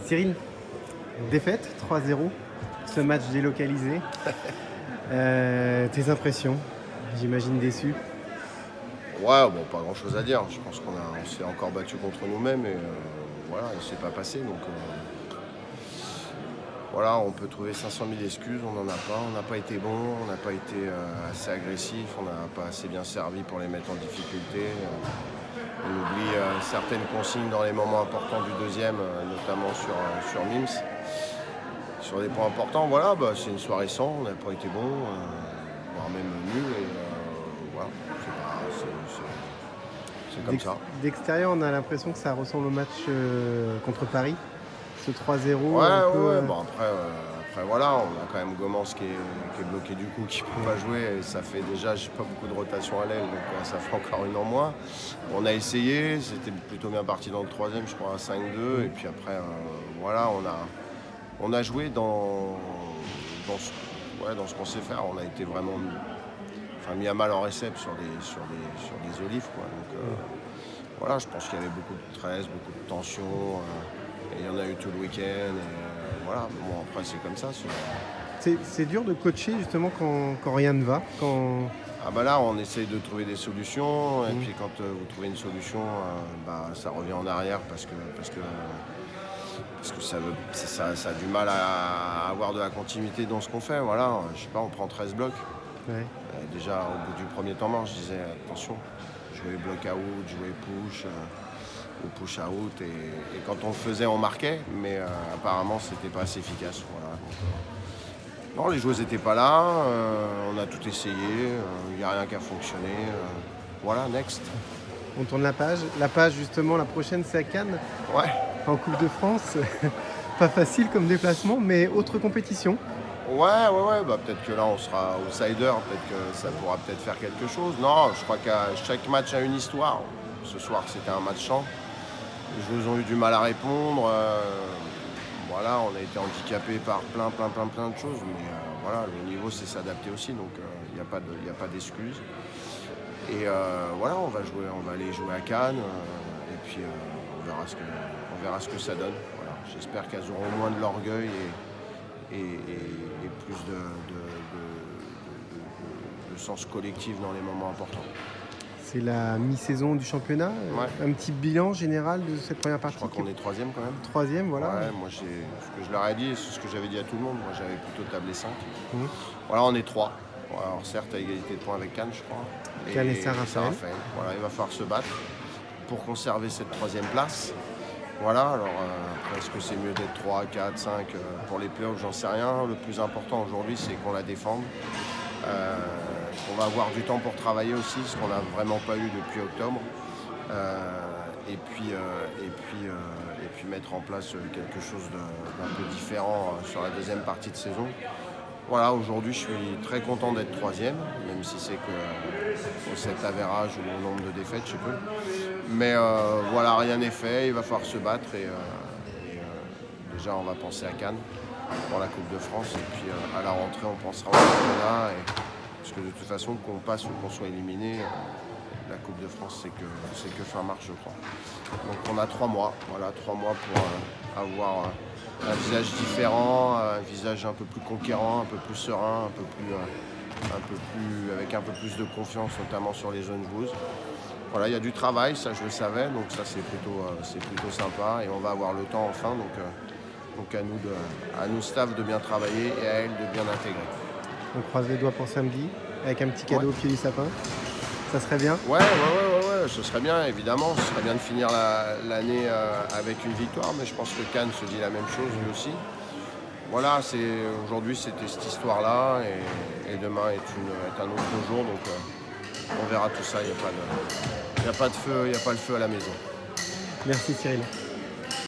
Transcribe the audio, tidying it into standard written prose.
Cyril, défaite 3-0, ce match délocalisé. Tes impressions? J'imagine déçu. Ouais, bon, pas grand chose à dire. Je pense qu'on s'est encore battu contre nous-mêmes et voilà, il ne s'est pas passé. Donc voilà, on peut trouver 500 000 excuses, on n'en a pas. On n'a pas été bon, on n'a pas été assez agressif, on n'a pas assez bien servi pour les mettre en difficulté. On oublie certaines consignes dans les moments importants du deuxième, notamment sur Mims. Sur des points importants, voilà, c'est une soirée sans, on n'a pas été bon, voire même nul. Et voilà, c'est comme ça. D'extérieur, on a l'impression que ça ressemble au match contre Paris, ce 3-0. Ouais. Bon, après, voilà, on a quand même Gomans qui est bloqué du coup, qui ne peut pas jouer. Et ça fait déjà, j'ai pas beaucoup de rotation à l'aile, donc ça fait encore une en moins. On a essayé, c'était plutôt bien parti dans le troisième, je crois, à 5-2. Et puis après, voilà, on a joué dans ce qu'on sait faire. On a été vraiment mis à mal en récep sur des olives, quoi. Donc voilà, je pense qu'il y avait beaucoup de stress, beaucoup de tension. Et il y en a eu tout le week-end. Et voilà, bon, après c'est comme ça. C'est dur de coacher justement quand rien ne va. Ah bah là, on essaye de trouver des solutions. Et puis quand vous trouvez une solution, ça revient en arrière parce que ça a du mal à avoir de la continuité dans ce qu'on fait. Voilà, je sais pas, on prend 13 blocs. Ouais. Déjà au bout du premier temps mort, je disais attention, jouer bloc out, jouer push ou push out. Et quand on le faisait, on marquait, mais apparemment c'était pas assez efficace. Voilà. Non, les joueuses n'étaient pas là, on a tout essayé, il n'y a rien qui a fonctionné. Voilà, next. On tourne la page. La page justement, la prochaine c'est à Cannes. Ouais. En Coupe de France. Pas facile comme déplacement, mais autre compétition. Ouais, peut-être que là on sera outsider, peut-être que ça pourra peut-être faire quelque chose. Non, je crois qu'à chaque match a une histoire. Ce soir c'était un match champ. Les joueurs ont eu du mal à répondre. Voilà, on a été handicapés par plein de choses. Mais voilà, le niveau c'est s'adapter aussi, donc il n'y a pas d'excuses. Et voilà, on va aller jouer à Cannes. Et puis on verra ce que ça donne. Voilà. J'espère qu'elles auront moins de l'orgueil et plus de sens collectif dans les moments importants. C'est la mi-saison du championnat. Ouais. Un petit bilan général de cette première partie. Je crois qu'on est troisième quand même. Troisième, voilà. Ouais, moi ce que je leur ai dit, c'est ce que j'avais dit à tout le monde. Moi j'avais plutôt tablé 5. Voilà, on est 3. Alors certes à égalité de points avec Cannes, je crois. Cannes et Saint-Raphaël. Voilà, il va falloir se battre pour conserver cette troisième place. Voilà, alors est-ce que c'est mieux d'être 3, 4, 5 pour les playoffs, j'en sais rien. Le plus important aujourd'hui, c'est qu'on la défende. On va avoir du temps pour travailler aussi, ce qu'on n'a vraiment pas eu depuis octobre. Et puis mettre en place quelque chose d'un peu différent sur la deuxième partie de saison. Voilà, aujourd'hui je suis très content d'être troisième, même si c'est que au 7 avérage ou au nombre de défaites, je sais pas. Mais voilà, rien n'est fait, il va falloir se battre et déjà on va penser à Cannes pour la Coupe de France et puis à la rentrée on pensera au championnat. Parce que de toute façon, qu'on passe ou qu'on soit éliminé, la Coupe de France c'est que fin mars je crois. Donc on a 3 mois, voilà, 3 mois pour avoir un visage différent, un visage un peu plus conquérant, un peu plus serein, avec un peu plus de confiance, notamment sur les jeunes joueuses. Voilà, il y a du travail, ça je le savais, donc ça c'est plutôt sympa et on va avoir le temps enfin, donc à nous staff de bien travailler et à elles de bien intégrer. On croise les doigts pour samedi, avec un petit cadeau au pied du sapin. Ça serait bien? Ouais, ce serait bien, évidemment. Ce serait bien de finir l'année avec une victoire, mais je pense que Cannes se dit la même chose, lui aussi. Voilà, aujourd'hui c'était cette histoire-là, et demain est un autre jour, donc on verra tout ça. Il n'y a pas le feu à la maison. Merci Cyril.